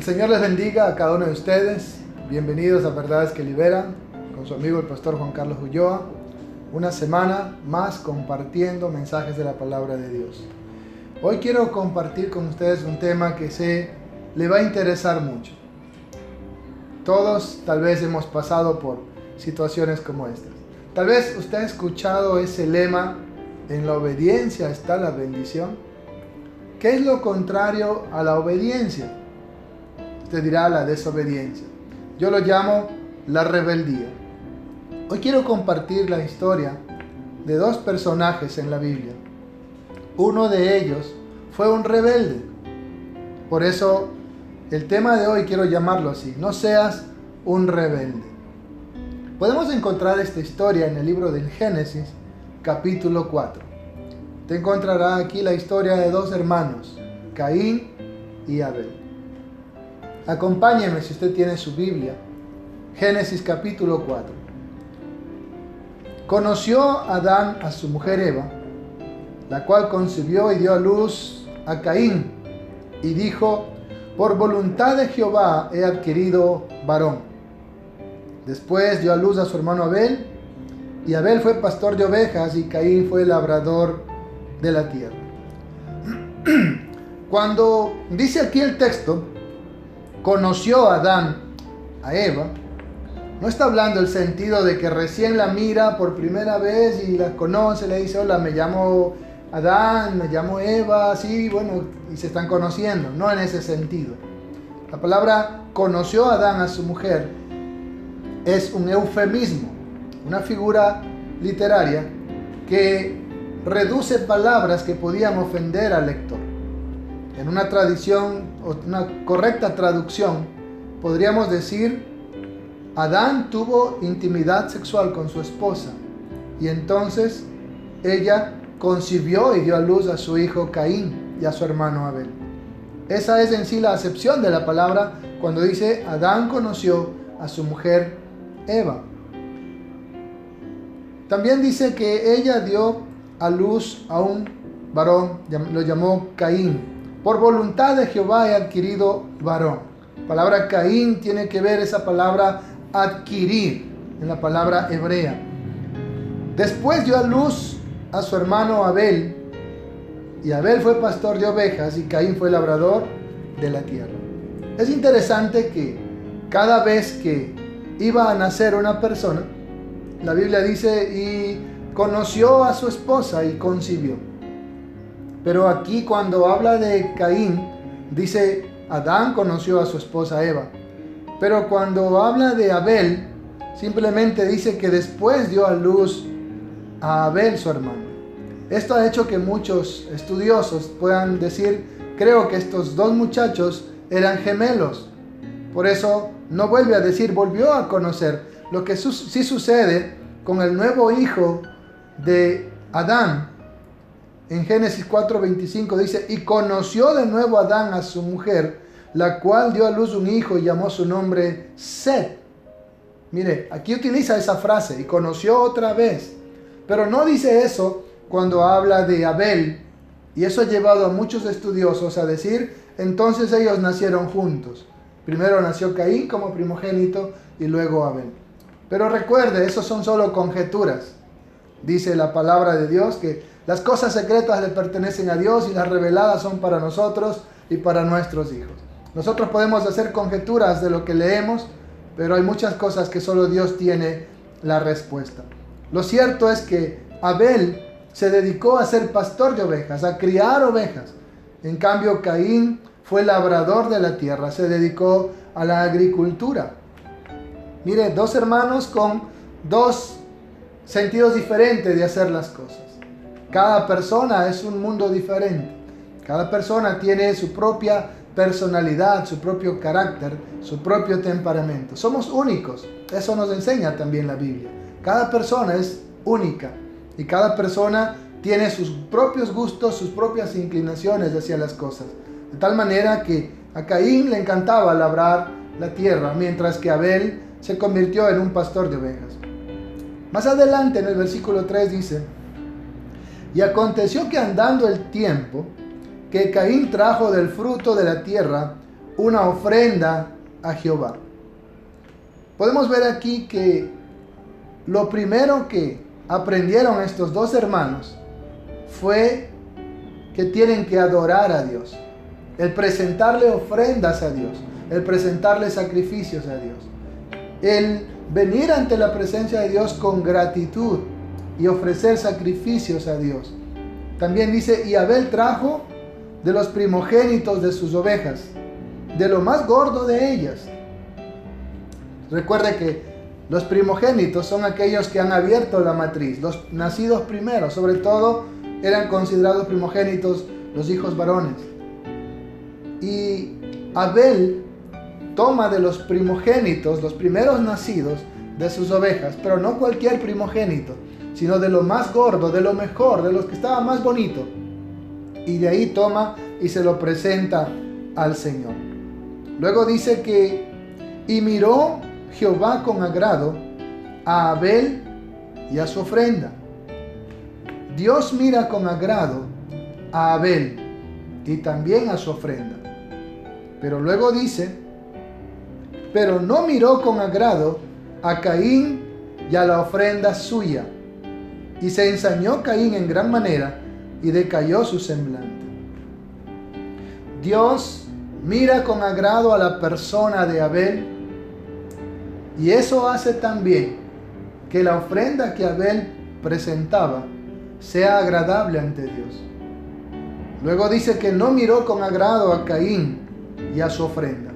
Señor les bendiga a cada uno de ustedes. Bienvenidos a Verdades que Liberan con su amigo el pastor Juan Carlos Ulloa. Una semana más compartiendo mensajes de la palabra de Dios. Hoy quiero compartir con ustedes un tema que sé le va a interesar mucho. Todos tal vez hemos pasado por situaciones como estas. Tal vez usted ha escuchado ese lema: en la obediencia está la bendición. ¿Qué es lo contrario a la obediencia? Usted dirá la desobediencia. Yo lo llamo la rebeldía. Hoy quiero compartir la historia de dos personajes en la Biblia. Uno de ellos fue un rebelde. Por eso el tema de hoy quiero llamarlo así: no seas un rebelde. Podemos encontrar esta historia en el libro del Génesis, capítulo 4. Te encontrará aquí la historia de dos hermanos, Caín y Abel. Acompáñeme si usted tiene su Biblia. Génesis capítulo 4. Conoció Adán a su mujer Eva, la cual concibió y dio a luz a Caín, y dijo: por voluntad de Jehová he adquirido varón. Después dio a luz a su hermano Abel, y Abel fue pastor de ovejas y Caín fue labrador de la tierra. Cuando dice aquí el texto, conoció Adán a Eva, no está hablando el sentido de que recién la mira por primera vez y la conoce, le dice: hola, me llamo Adán, me llamo Eva, sí, bueno, y se están conociendo. No en ese sentido. La palabra conoció a Adán a su mujer es un eufemismo, una figura literaria que reduce palabras que podían ofender al lector. En una tradición o una correcta traducción podríamos decir: Adán tuvo intimidad sexual con su esposa y entonces ella concibió y dio a luz a su hijo Caín y a su hermano Abel. Esa es en sí la acepción de la palabra cuando dice: Adán conoció a su mujer Eva. También dice que ella dio a luz a un varón, lo llamó Caín. Por voluntad de Jehová he adquirido varón. La palabra Caín tiene que ver esa palabra adquirir en la palabra hebrea. Después dio a luz a su hermano Abel, y Abel fue pastor de ovejas y Caín fue labrador de la tierra. Es interesante que cada vez que iba a nacer una persona, la Biblia dice: y conoció a su esposa y concibió. Pero aquí cuando habla de Caín, dice: Adán conoció a su esposa Eva. Pero cuando habla de Abel, simplemente dice que después dio a luz a Abel, su hermano. Esto ha hecho que muchos estudiosos puedan decir: creo que estos dos muchachos eran gemelos. Por eso no vuelve a decir volvió a conocer. Lo que sí sucede con el nuevo hijo de Adán, en Génesis 4:25 dice: y conoció de nuevo Adán a su mujer, la cual dio a luz un hijo y llamó su nombre Set. Mire, aquí utiliza esa frase: y conoció otra vez. Pero no dice eso cuando habla de Abel. Y eso ha llevado a muchos estudiosos a decir: entonces ellos nacieron juntos. Primero nació Caín como primogénito y luego Abel. Pero recuerde, eso son solo conjeturas. Dice la palabra de Dios que las cosas secretas le pertenecen a Dios y las reveladas son para nosotros y para nuestros hijos. Nosotros podemos hacer conjeturas de lo que leemos, pero hay muchas cosas que solo Dios tiene la respuesta. Lo cierto es que Abel se dedicó a ser pastor de ovejas, a criar ovejas. En cambio, Caín fue labrador de la tierra, se dedicó a la agricultura. Mire, dos hermanos con dos sentidos diferentes de hacer las cosas. Cada persona es un mundo diferente. Cada persona tiene su propia personalidad, su propio carácter, su propio temperamento. Somos únicos. Eso nos enseña también la Biblia. Cada persona es única y cada persona tiene sus propios gustos, sus propias inclinaciones hacia las cosas. De tal manera que a Caín le encantaba labrar la tierra, mientras que Abel se convirtió en un pastor de ovejas. Más adelante en el versículo 3 dice: y aconteció que andando el tiempo, que Caín trajo del fruto de la tierra una ofrenda a Jehová. Podemos ver aquí que lo primero que aprendieron estos dos hermanos fue que tienen que adorar a Dios, el presentarle ofrendas a Dios, el presentarle sacrificios a Dios, el venir ante la presencia de Dios con gratitud y ofrecer sacrificios a Dios. También dice, y Abel trajo de los primogénitos de sus ovejas, de lo más gordo de ellas. Recuerde que los primogénitos son aquellos que han abierto la matriz, los nacidos primero, sobre todo eran considerados primogénitos los hijos varones. Y Abel toma de los primogénitos, los primeros nacidos de sus ovejas, pero no cualquier primogénito, sino de lo más gordo, de lo mejor, de los que estaba más bonito. Y de ahí toma y se lo presenta al Señor. Luego dice que, y miró Jehová con agrado a Abel y a su ofrenda. Dios mira con agrado a Abel y también a su ofrenda. Pero luego dice, pero no miró con agrado a Caín y a la ofrenda suya. Y se ensañó Caín en gran manera y decayó su semblante. Dios mira con agrado a la persona de Abel, y eso hace también que la ofrenda que Abel presentaba sea agradable ante Dios. Luego dice que no miró con agrado a Caín y a su ofrenda.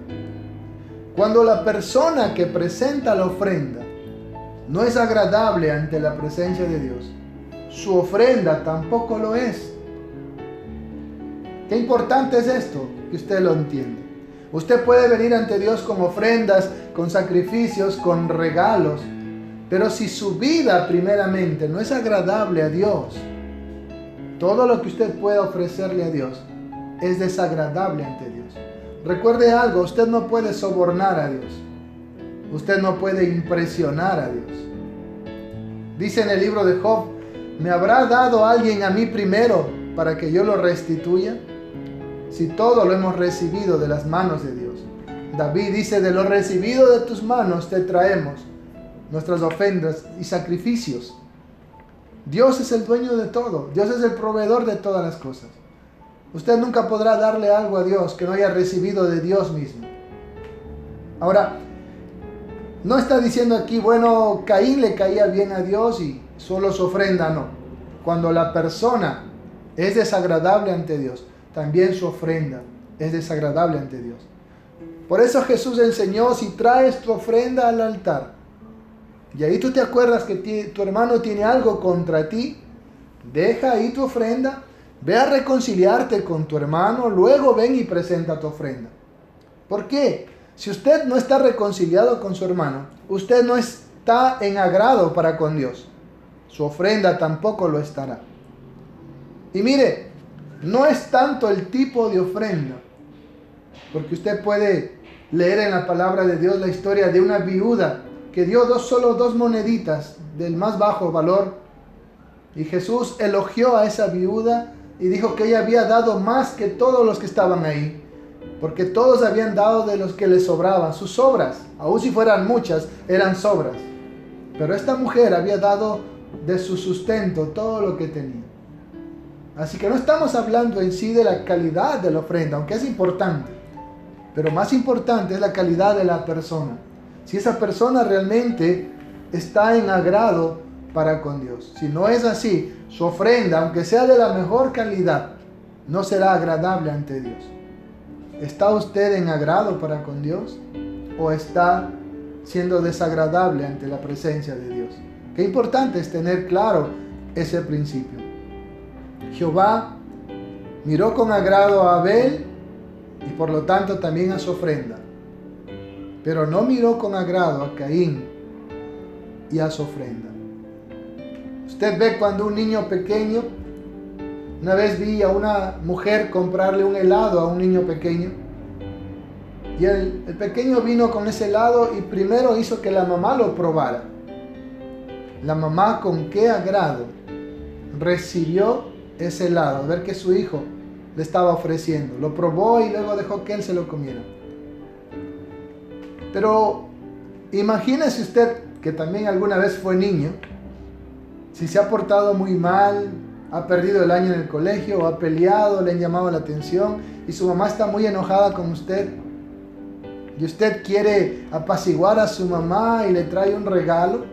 Cuando la persona que presenta la ofrenda no es agradable ante la presencia de Dios, su ofrenda tampoco lo es. Qué importante es esto, que usted lo entienda. Usted puede venir ante Dios con ofrendas, con sacrificios, con regalos, pero si su vida primeramente no es agradable a Dios, todo lo que usted pueda ofrecerle a Dios es desagradable ante Dios. Recuerde algo, usted no puede sobornar a Dios. Usted no puede impresionar a Dios. Dice en el libro de Job, ¿me habrá dado alguien a mí primero para que yo lo restituya? Si todo lo hemos recibido de las manos de Dios. David dice, de lo recibido de tus manos te traemos nuestras ofrendas y sacrificios. Dios es el dueño de todo. Dios es el proveedor de todas las cosas. Usted nunca podrá darle algo a Dios que no haya recibido de Dios mismo. Ahora, no está diciendo aquí, bueno, Caín le caía bien a Dios y solo su ofrenda no. Cuando la persona es desagradable ante Dios, también su ofrenda es desagradable ante Dios. Por eso Jesús enseñó, si traes tu ofrenda al altar, y ahí tú te acuerdas que tu hermano tiene algo contra ti, deja ahí tu ofrenda, ve a reconciliarte con tu hermano, luego ven y presenta tu ofrenda. ¿Por qué? Si usted no está reconciliado con su hermano, usted no está en agrado para con Dios. Su ofrenda tampoco lo estará. Y mire, no es tanto el tipo de ofrenda, porque usted puede leer en la palabra de Dios la historia de una viuda que dio solo dos moneditas del más bajo valor, y Jesús elogió a esa viuda y dijo que ella había dado más que todos los que estaban ahí, porque todos habían dado de los que les sobraban, sus sobras, aun si fueran muchas, eran sobras, pero esta mujer había dado de su sustento todo lo que tenía. Así que no estamos hablando en sí de la calidad de la ofrenda, aunque es importante, pero más importante es la calidad de la persona. Si esa persona realmente está en agrado para con Dios. Si no es así, su ofrenda, aunque sea de la mejor calidad, no será agradable ante Dios. ¿Está usted en agrado para con Dios o está siendo desagradable ante la presencia de Dios? Qué importante es tener claro ese principio. Jehová miró con agrado a Abel y por lo tanto también a su ofrenda, pero no miró con agrado a Caín y a su ofrenda. Usted ve cuando un niño pequeño, una vez vi a una mujer comprarle un helado a un niño pequeño, y el pequeño vino con ese helado y primero hizo que la mamá lo probara. La mamá con qué agrado recibió ese helado, a ver que su hijo le estaba ofreciendo. Lo probó y luego dejó que él se lo comiera. Pero imagínese usted que también alguna vez fue niño, si se ha portado muy mal, ha perdido el año en el colegio, o ha peleado, le han llamado la atención y su mamá está muy enojada con usted. Y usted quiere apaciguar a su mamá y le trae un regalo,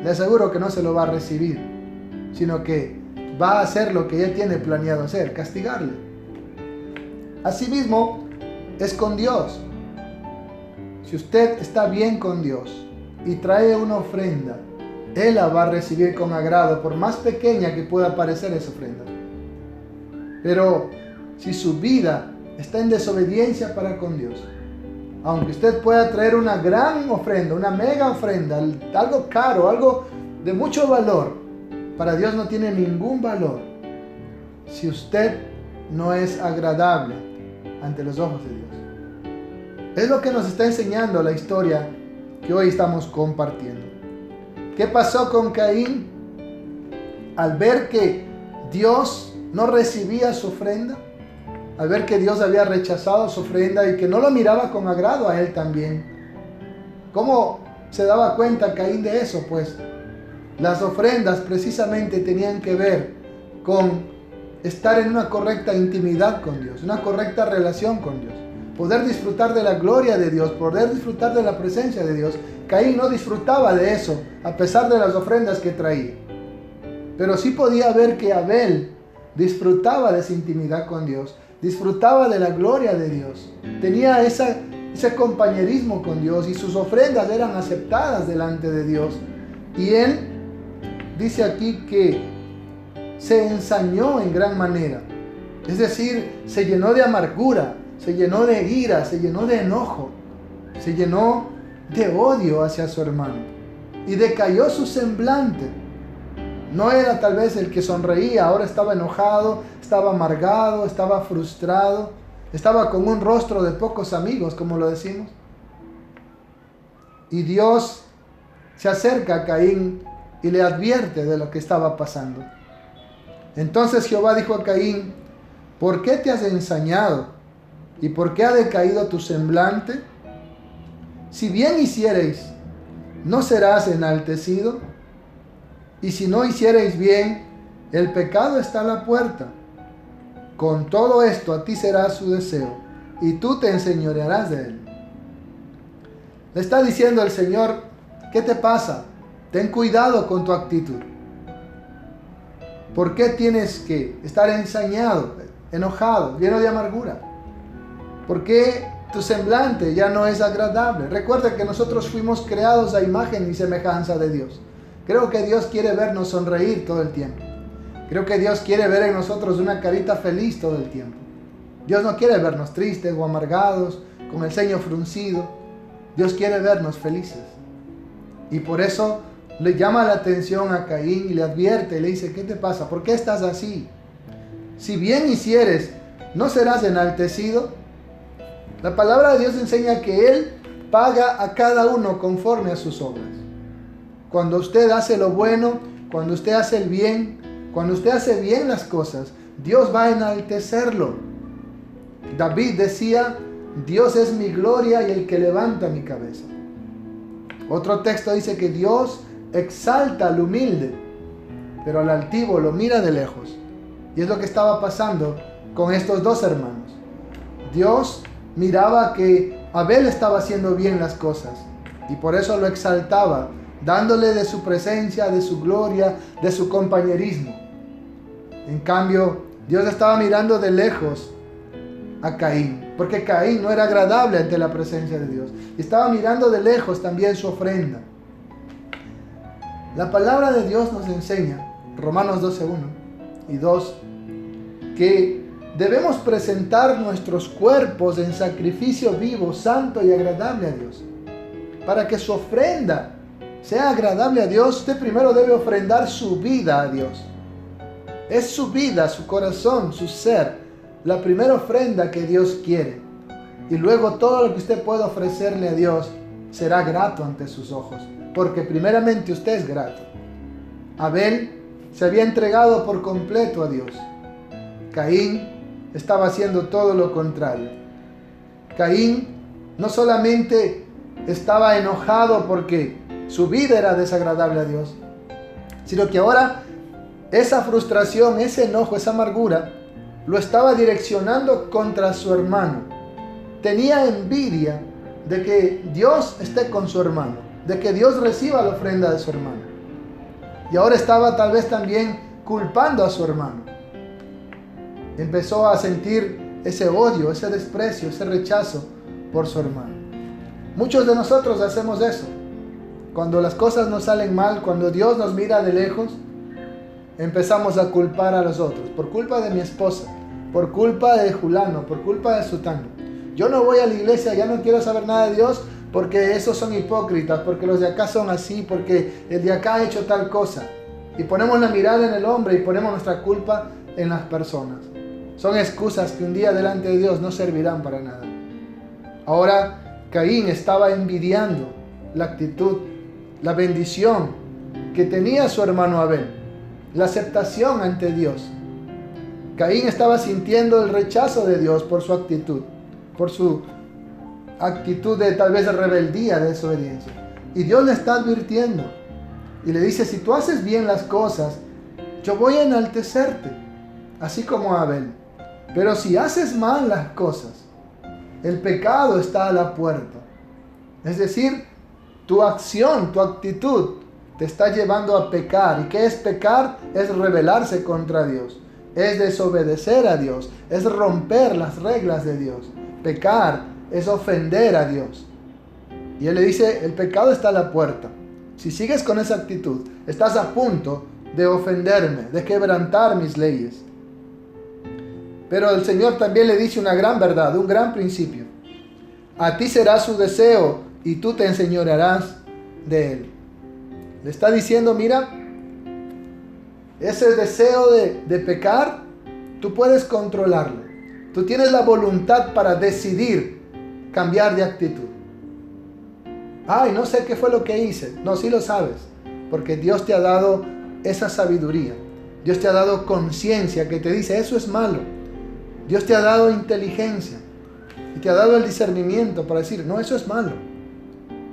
le aseguro que no se lo va a recibir, sino que va a hacer lo que ella tiene planeado hacer, castigarle. Asimismo, es con Dios. Si usted está bien con Dios y trae una ofrenda, Él la va a recibir con agrado, por más pequeña que pueda parecer esa ofrenda. Pero si su vida está en desobediencia para con Dios, aunque usted pueda traer una gran ofrenda, una mega ofrenda, algo caro, algo de mucho valor, para Dios no tiene ningún valor si usted no es agradable ante los ojos de Dios. Es lo que nos está enseñando la historia que hoy estamos compartiendo. ¿Qué pasó con Caín? Al ver que Dios no recibía su ofrenda, al ver que Dios había rechazado su ofrenda y que no lo miraba con agrado a él también. ¿Cómo se daba cuenta Caín de eso? Pues las ofrendas precisamente tenían que ver con estar en una correcta intimidad con Dios, una correcta relación con Dios, poder disfrutar de la gloria de Dios, poder disfrutar de la presencia de Dios. Caín no disfrutaba de eso, a pesar de las ofrendas que traía. Pero sí podía ver que Abel disfrutaba de esa intimidad con Dios, disfrutaba de la gloria de Dios, tenía ese compañerismo con Dios y sus ofrendas eran aceptadas delante de Dios. Y él dice aquí que se ensañó en gran manera, es decir, se llenó de amargura, se llenó de ira, se llenó de enojo, se llenó de odio hacia su hermano y decayó su semblante. No era tal vez el que sonreía, ahora estaba enojado, estaba amargado, estaba frustrado, estaba con un rostro de pocos amigos, como lo decimos. Y Dios se acerca a Caín y le advierte de lo que estaba pasando. Entonces Jehová dijo a Caín: ¿por qué te has ensañado? ¿Y por qué ha decaído tu semblante? Si bien hiciereis, ¿no serás enaltecido? Y si no hiciereis bien, el pecado está a la puerta. Con todo esto a ti será su deseo, y tú te enseñorearás de él. Le está diciendo el Señor: ¿qué te pasa? Ten cuidado con tu actitud. ¿Por qué tienes que estar ensañado, enojado, lleno de amargura? ¿Por qué tu semblante ya no es agradable? Recuerda que nosotros fuimos creados a imagen y semejanza de Dios. Creo que Dios quiere vernos sonreír todo el tiempo. Creo que Dios quiere ver en nosotros una carita feliz todo el tiempo. Dios no quiere vernos tristes o amargados, con el ceño fruncido. Dios quiere vernos felices. Y por eso le llama la atención a Caín y le advierte, le dice: ¿qué te pasa? ¿Por qué estás así? Si bien hicieres, ¿no serás enaltecido? La palabra de Dios enseña que Él paga a cada uno conforme a sus obras. Cuando usted hace lo bueno, cuando usted hace el bien, cuando usted hace bien las cosas, Dios va a enaltecerlo. David decía: Dios es mi gloria y el que levanta mi cabeza. Otro texto dice que Dios exalta al humilde, pero al altivo lo mira de lejos. Y es lo que estaba pasando con estos dos hermanos. Dios miraba que Abel estaba haciendo bien las cosas y por eso lo exaltaba, dándole de su presencia, de su gloria, de su compañerismo. En cambio, Dios estaba mirando de lejos a Caín, porque Caín no era agradable ante la presencia de Dios. Y estaba mirando de lejos también su ofrenda. La palabra de Dios nos enseña, Romanos 12:1 y 2, que debemos presentar nuestros cuerpos en sacrificio vivo, santo y agradable a Dios. Para que su ofrenda sea agradable a Dios, usted primero debe ofrendar su vida a Dios. Es su vida, su corazón, su ser, la primera ofrenda que Dios quiere. Y luego todo lo que usted pueda ofrecerle a Dios será grato ante sus ojos, porque primeramente usted es grato. Abel se había entregado por completo a Dios. Caín estaba haciendo todo lo contrario. Caín no solamente estaba enojado porque su vida era desagradable a Dios, sino que ahora esa frustración, ese enojo, esa amargura, lo estaba direccionando contra su hermano. Tenía envidia de que Dios esté con su hermano, de que Dios reciba la ofrenda de su hermano. Y ahora estaba tal vez también culpando a su hermano. Empezó a sentir ese odio, ese desprecio, ese rechazo por su hermano. Muchos de nosotros hacemos eso. Cuando las cosas nos salen mal, cuando Dios nos mira de lejos, empezamos a culpar a los otros. Por culpa de mi esposa, por culpa de Julano, por culpa de Sutano. Yo no voy a la iglesia, ya no quiero saber nada de Dios porque esos son hipócritas, porque los de acá son así, porque el de acá ha hecho tal cosa. Y ponemos la mirada en el hombre y ponemos nuestra culpa en las personas. Son excusas que un día delante de Dios no servirán para nada. Ahora Caín estaba envidiando la actitud, la bendición que tenía su hermano Abel, la aceptación ante Dios. Caín estaba sintiendo el rechazo de Dios por su actitud de tal vez de rebeldía, de desobediencia. Y Dios le está advirtiendo y le dice: si tú haces bien las cosas, yo voy a enaltecerte, así como Abel. Pero si haces mal las cosas, el pecado está a la puerta. Es decir, tu acción, tu actitud te está llevando a pecar. ¿Y qué es pecar? Es rebelarse contra Dios, es desobedecer a Dios, es romper las reglas de Dios. Pecar es ofender a Dios. Y Él le dice: el pecado está a la puerta. Si sigues con esa actitud, estás a punto de ofenderme, de quebrantar mis leyes. Pero el Señor también le dice una gran verdad, un gran principio. A ti será su deseo y tú te enseñorearás de él. Le está diciendo: mira, ese deseo de pecar, tú puedes controlarlo. Tú tienes la voluntad para decidir cambiar de actitud. Ay, no sé qué fue lo que hice. No, sí lo sabes, porque Dios te ha dado esa sabiduría. Dios te ha dado conciencia que te dice: eso es malo. Dios te ha dado inteligencia y te ha dado el discernimiento para decir: no, eso es malo.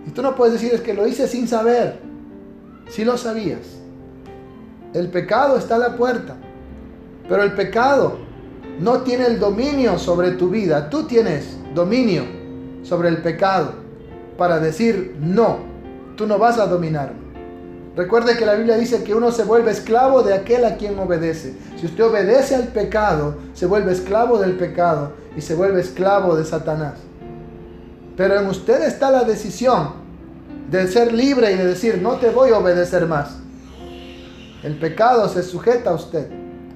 Y tú no puedes decir: es que lo hice sin saber. Sí lo sabías. El pecado está a la puerta, pero el pecado no tiene el dominio sobre tu vida. Tú tienes dominio sobre el pecado para decir: no, tú no vas a dominarme. Recuerde que la Biblia dice que uno se vuelve esclavo de aquel a quien obedece. Si usted obedece al pecado, se vuelve esclavo del pecado y se vuelve esclavo de Satanás. Pero en usted está la decisión de ser libre y de decir: no te voy a obedecer más. El pecado se sujeta a usted.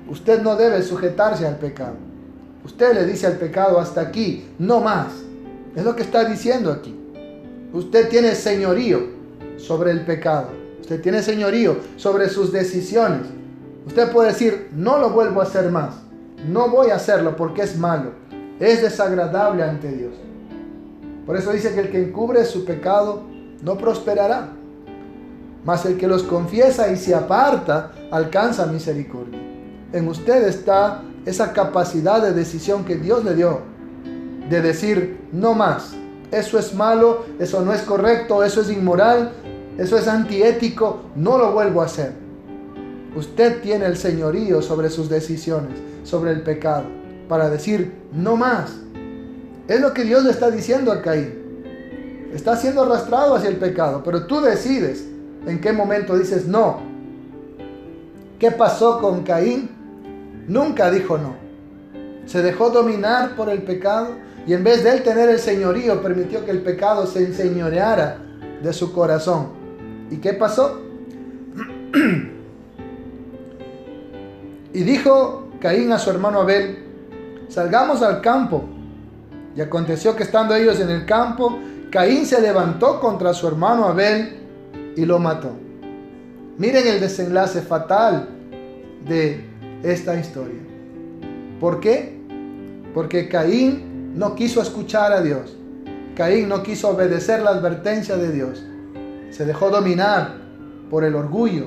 Usted no debe sujetarse al pecado. Usted le dice al pecado: hasta aquí, no más. Es lo que está diciendo aquí. Usted tiene señorío sobre el pecado. Usted tiene señorío sobre sus decisiones. Usted puede decir: no lo vuelvo a hacer más. No voy a hacerlo porque es malo. Es desagradable ante Dios. Por eso dice que el que encubre su pecado no prosperará. Mas el que los confiesa y se aparta alcanza misericordia. En usted está esa capacidad de decisión que Dios le dio. De decir: no más. Eso es malo, eso no es correcto, eso es inmoral, eso es antiético, no lo vuelvo a hacer. Usted tiene el señorío sobre sus decisiones, sobre el pecado, para decir: no más. Es lo que Dios le está diciendo a Caín. Está siendo arrastrado hacia el pecado, pero tú decides en qué momento dices no. ¿Qué pasó con Caín? Nunca dijo no. Se dejó dominar por el pecado y en vez de él tener el señorío, permitió que el pecado se enseñoreara de su corazón. ¿Y qué pasó? Y dijo Caín a su hermano Abel: salgamos al campo. Y aconteció que estando ellos en el campo, Caín se levantó contra su hermano Abel y lo mató. Miren el desenlace fatal de esta historia. ¿Por qué? Porque Caín no quiso escuchar a Dios. Caín no quiso obedecer la advertencia de Dios. Se dejó dominar por el orgullo.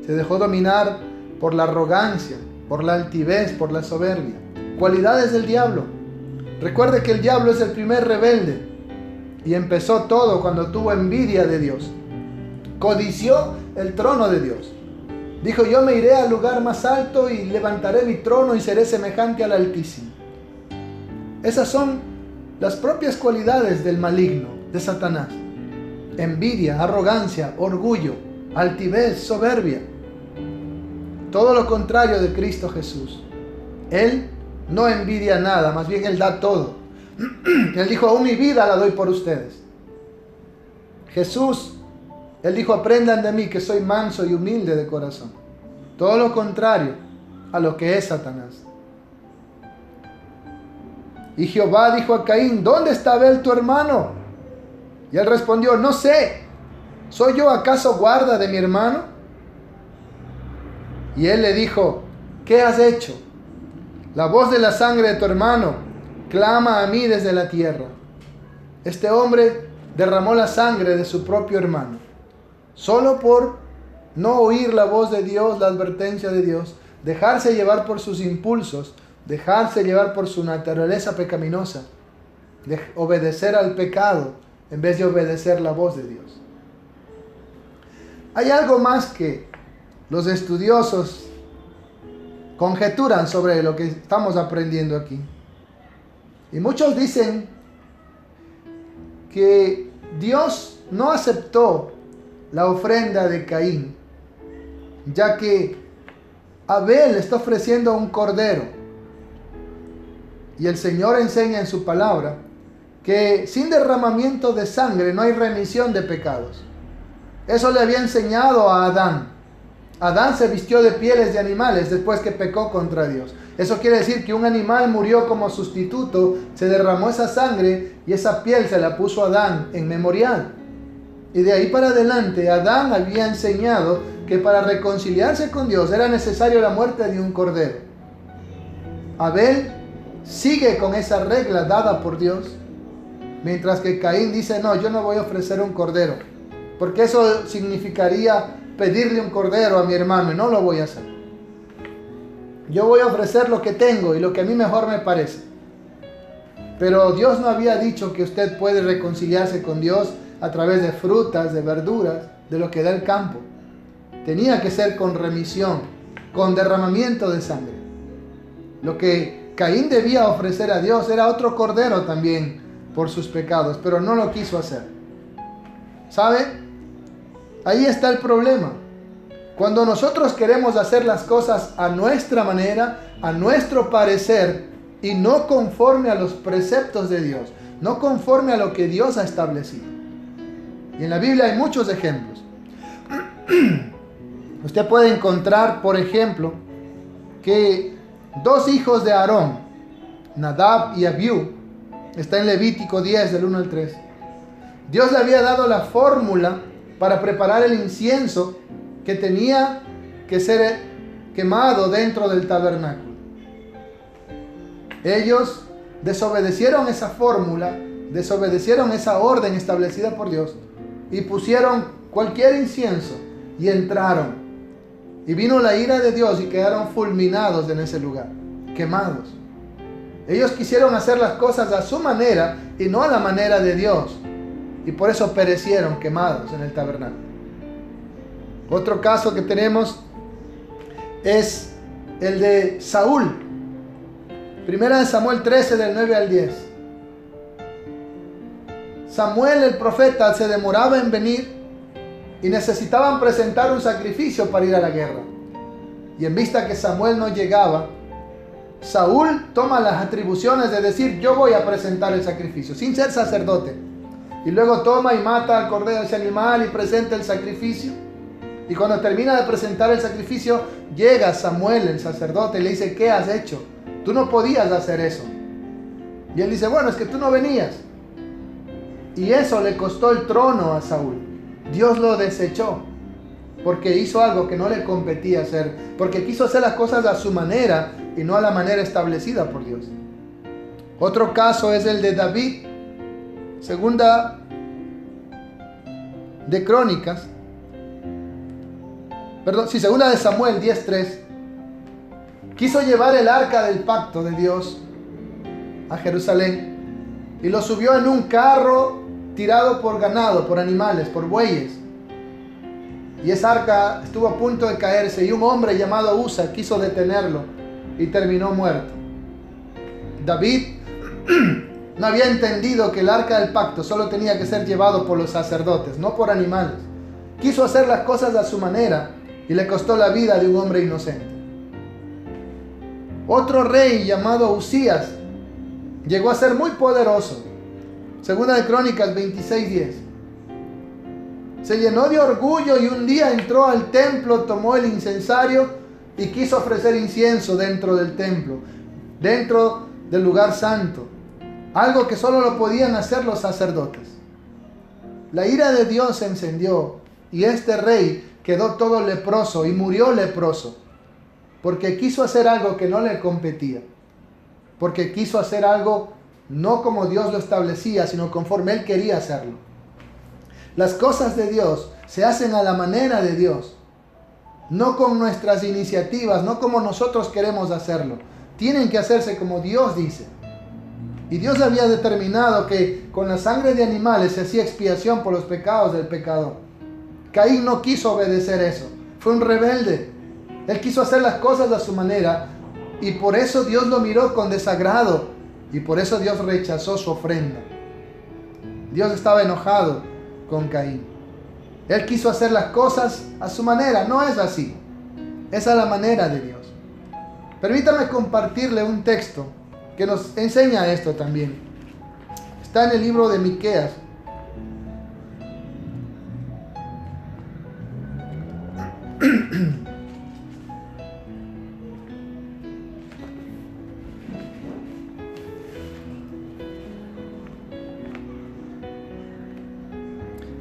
Se dejó dominar por la arrogancia, por la altivez, por la soberbia. Cualidades del diablo. Recuerde que el diablo es el primer rebelde Y empezó todo cuando tuvo envidia de Dios. Codició el trono de Dios. Dijo, yo me iré al lugar más alto y levantaré mi trono y seré semejante al Altísimo. Esas son las propias cualidades del maligno, de Satanás. Envidia, arrogancia, orgullo, altivez, soberbia. Todo lo contrario de Cristo Jesús. Él no envidia nada, más bien Él da todo. Él dijo, aún mi vida la doy por ustedes. Jesús, Él dijo, aprendan de mí que soy manso y humilde de corazón. Todo lo contrario a lo que es Satanás. Y Jehová dijo a Caín, ¿dónde está Abel tu hermano? Y él respondió, no sé, ¿soy yo acaso guarda de mi hermano? Y él le dijo, ¿qué has hecho? La voz de la sangre de tu hermano clama a mí desde la tierra. Este hombre derramó la sangre de su propio hermano, solo por no oír la voz de Dios, la advertencia de Dios, dejarse llevar por sus impulsos, dejarse llevar por su naturaleza pecaminosa, de obedecer al pecado en vez de obedecer la voz de Dios. Hay algo más que los estudiosos conjeturan sobre lo que estamos aprendiendo aquí. Y muchos dicen que Dios no aceptó la ofrenda de Caín, ya que Abel está ofreciendo un cordero. Y el Señor enseña en su palabra que sin derramamiento de sangre no hay remisión de pecados. Eso le había enseñado a Adán. Adán se vistió de pieles de animales después que pecó contra Dios. Eso quiere decir que un animal murió como sustituto, se derramó esa sangre y esa piel se la puso a Adán en memorial. Y de ahí para adelante Adán había enseñado que para reconciliarse con Dios era necesario la muerte de un cordero. Abel sigue con esa regla dada por Dios, mientras que Caín dice, no, yo no voy a ofrecer un cordero, porque eso significaría pedirle un cordero a mi hermano y no lo voy a hacer. Yo voy a ofrecer lo que tengo y lo que a mí mejor me parece. Pero Dios no había dicho que usted puede reconciliarse con Dios a través de frutas, de verduras, de lo que da el campo. Tenía que ser con remisión, con derramamiento de sangre. Lo que Caín debía ofrecer a Dios era otro cordero también por sus pecados, pero no lo quiso hacer. ¿Sabe? Ahí está el problema. Cuando nosotros queremos hacer las cosas a nuestra manera, a nuestro parecer, y no conforme a los preceptos de Dios, no conforme a lo que Dios ha establecido. Y en la Biblia hay muchos ejemplos. Usted puede encontrar, por ejemplo, que dos hijos de Aarón, Nadab y Abiú, está en Levítico 10, del 1 al 3. Dios le había dado la fórmula para preparar el incienso que tenía que ser quemado dentro del tabernáculo. Ellos desobedecieron esa fórmula, desobedecieron esa orden establecida por Dios y pusieron cualquier incienso y entraron. Y vino la ira de Dios y quedaron fulminados en ese lugar, quemados. Ellos quisieron hacer las cosas a su manera y no a la manera de Dios. Y por eso perecieron quemados en el tabernáculo. Otro caso que tenemos es el de Saúl. Primera de Samuel 13, del 9 al 10. Samuel el profeta se demoraba en venir y necesitaban presentar un sacrificio para ir a la guerra. Y en vista que Samuel no llegaba, Saúl toma las atribuciones de decir, yo voy a presentar el sacrificio, sin ser sacerdote. Y luego toma y mata al cordero, ese animal, y presenta el sacrificio. Y cuando termina de presentar el sacrificio, llega Samuel, el sacerdote, y le dice, ¿qué has hecho? Tú no podías hacer eso. Y él dice, bueno, es que tú no venías. Y eso le costó el trono a Saúl. Dios lo desechó porque hizo algo que no le competía hacer, porque quiso hacer las cosas a su manera y no a la manera establecida por Dios. Otro caso es el de David, segunda de Crónicas, segunda de Samuel 10:3. Quiso llevar el arca del pacto de Dios a Jerusalén y lo subió en un carro tirado por ganado, por animales, por bueyes. Y esa arca estuvo a punto de caerse y un hombre llamado Usa quiso detenerlo y terminó muerto. David no había entendido que el arca del pacto solo tenía que ser llevado por los sacerdotes, no por animales. Quiso hacer las cosas a su manera y le costó la vida de un hombre inocente. Otro rey llamado Usías llegó a ser muy poderoso. Segunda de Crónicas 26:10. Se llenó de orgullo y un día entró al templo, tomó el incensario y quiso ofrecer incienso dentro del templo, dentro del lugar santo. Algo que solo lo podían hacer los sacerdotes. La ira de Dios se encendió y este rey quedó todo leproso y murió leproso. Porque quiso hacer algo que no le competía. Porque quiso hacer algo no como Dios lo establecía, sino conforme Él quería hacerlo. Las cosas de Dios se hacen a la manera de Dios. No con nuestras iniciativas, no como nosotros queremos hacerlo. Tienen que hacerse como Dios dice. Y Dios había determinado que con la sangre de animales se hacía expiación por los pecados del pecador. Caín no quiso obedecer eso. Fue un rebelde. Él quiso hacer las cosas a su manera y por eso Dios lo miró con desagrado y por eso Dios rechazó su ofrenda. Dios estaba enojado con Caín. Él quiso hacer las cosas a su manera. No es así. Es a la manera de Dios. Permítame compartirle un texto que nos enseña esto también. Está en el libro de Miqueas.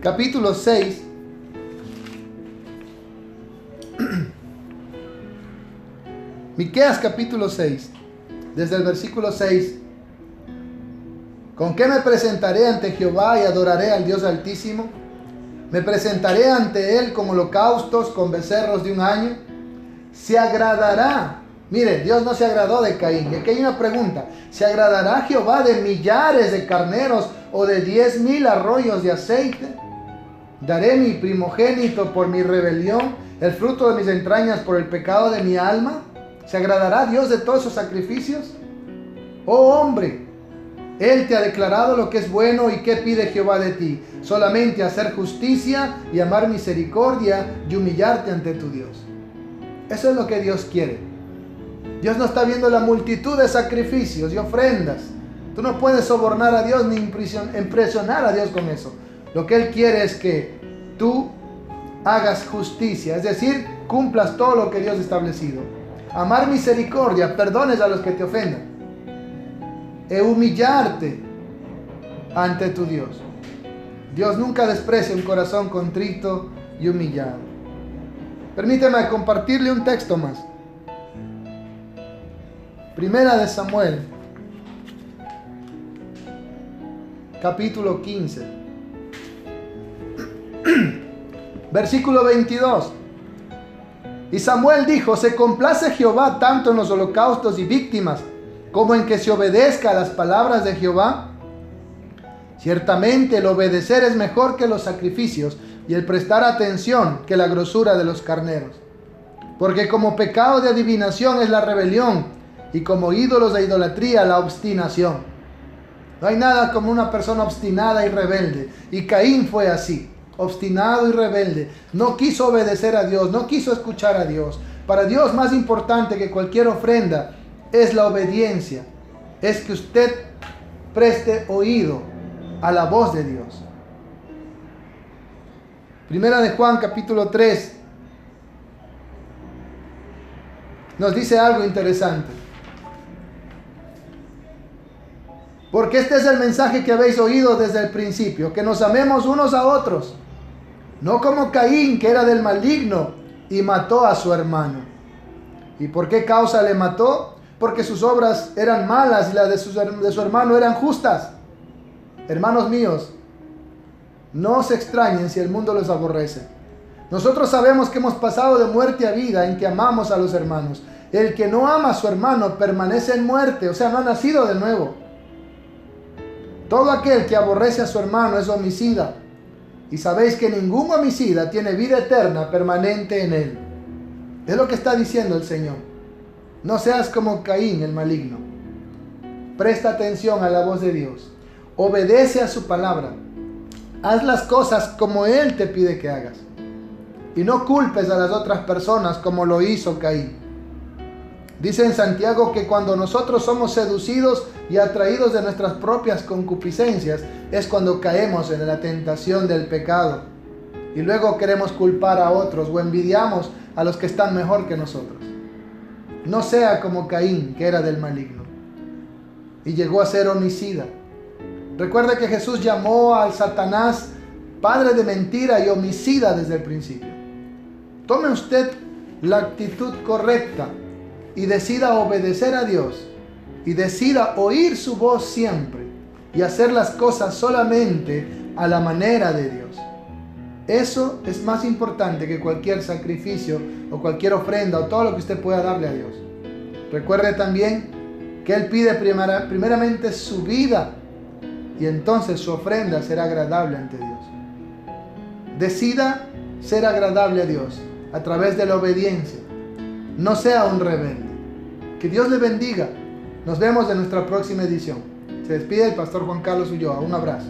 Capítulo 6. Miqueas capítulo 6. Desde el versículo 6. ¿Con qué me presentaré ante Jehová y adoraré al Dios Altísimo? ¿Me presentaré ante Él con holocaustos, con becerros de un año? ¿Se agradará? Mire, Dios no se agradó de Caín. Y aquí hay una pregunta. ¿Se agradará Jehová de millares de carneros o de 10,000 arroyos de aceite? ¿Daré mi primogénito por mi rebelión, el fruto de mis entrañas por el pecado de mi alma? ¿Se agradará Dios de todos esos sacrificios? Oh hombre, Él te ha declarado lo que es bueno y qué pide Jehová de ti. Solamente hacer justicia y amar misericordia y humillarte ante tu Dios. Eso es lo que Dios quiere. Dios no está viendo la multitud de sacrificios y ofrendas. Tú no puedes sobornar a Dios ni impresionar a Dios con eso. Lo que Él quiere es que tú hagas justicia, es decir, cumplas todo lo que Dios ha establecido. Amar misericordia, perdones a los que te ofendan. E humillarte ante tu Dios. Dios nunca desprecia un corazón contrito y humillado. Permíteme compartirle un texto más. Primera de Samuel, capítulo 15. Versículo 22. Y Samuel dijo: se complace Jehová tanto en los holocaustos y víctimas como en que se obedezca a las palabras de Jehová. Ciertamente el obedecer es mejor que los sacrificios y el prestar atención que la grosura de los carneros. Porque como pecado de adivinación es la rebelión y como ídolos de idolatría la obstinación. No hay nada como una persona obstinada y rebelde. Y Caín fue así, obstinado y rebelde. No quiso obedecer a Dios, no quiso escuchar a Dios. Para Dios más importante que cualquier ofrenda es la obediencia. Es que usted preste oído a la voz de Dios. Primera de Juan capítulo 3 nos dice algo interesante. Porque este es el mensaje que habéis oído desde el principio, que nos amemos unos a otros, no como Caín, que era del maligno y mató a su hermano. ¿Y por qué causa le mató? Porque sus obras eran malas y las de su hermano eran justas. Hermanos míos, no se extrañen si el mundo los aborrece. Nosotros sabemos que hemos pasado de muerte a vida en que amamos a los hermanos. El que no ama a su hermano permanece en muerte, o sea, no ha nacido de nuevo. Todo aquel que aborrece a su hermano es homicida. Y sabéis que ningún homicida tiene vida eterna permanente en él. Es lo que está diciendo el Señor. No seas como Caín, el maligno. Presta atención a la voz de Dios. Obedece a su palabra. Haz las cosas como Él te pide que hagas. Y no culpes a las otras personas como lo hizo Caín. Dice en Santiago que cuando nosotros somos seducidos y atraídos de nuestras propias concupiscencias, es cuando caemos en la tentación del pecado. Y luego queremos culpar a otros o envidiamos a los que están mejor que nosotros. No sea como Caín, que era del maligno y llegó a ser homicida. Recuerda que Jesús llamó al Satanás padre de mentira y homicida desde el principio. Tome usted la actitud correcta y decida obedecer a Dios y decida oír su voz siempre y hacer las cosas solamente a la manera de Dios. Eso es más importante que cualquier sacrificio o cualquier ofrenda o todo lo que usted pueda darle a Dios. Recuerde también que Él pide primeramente su vida y entonces su ofrenda será agradable ante Dios. Decida ser agradable a Dios a través de la obediencia. No sea un rebelde. Que Dios le bendiga. Nos vemos en nuestra próxima edición. Se despide el pastor Juan Carlos Ulloa. Un abrazo.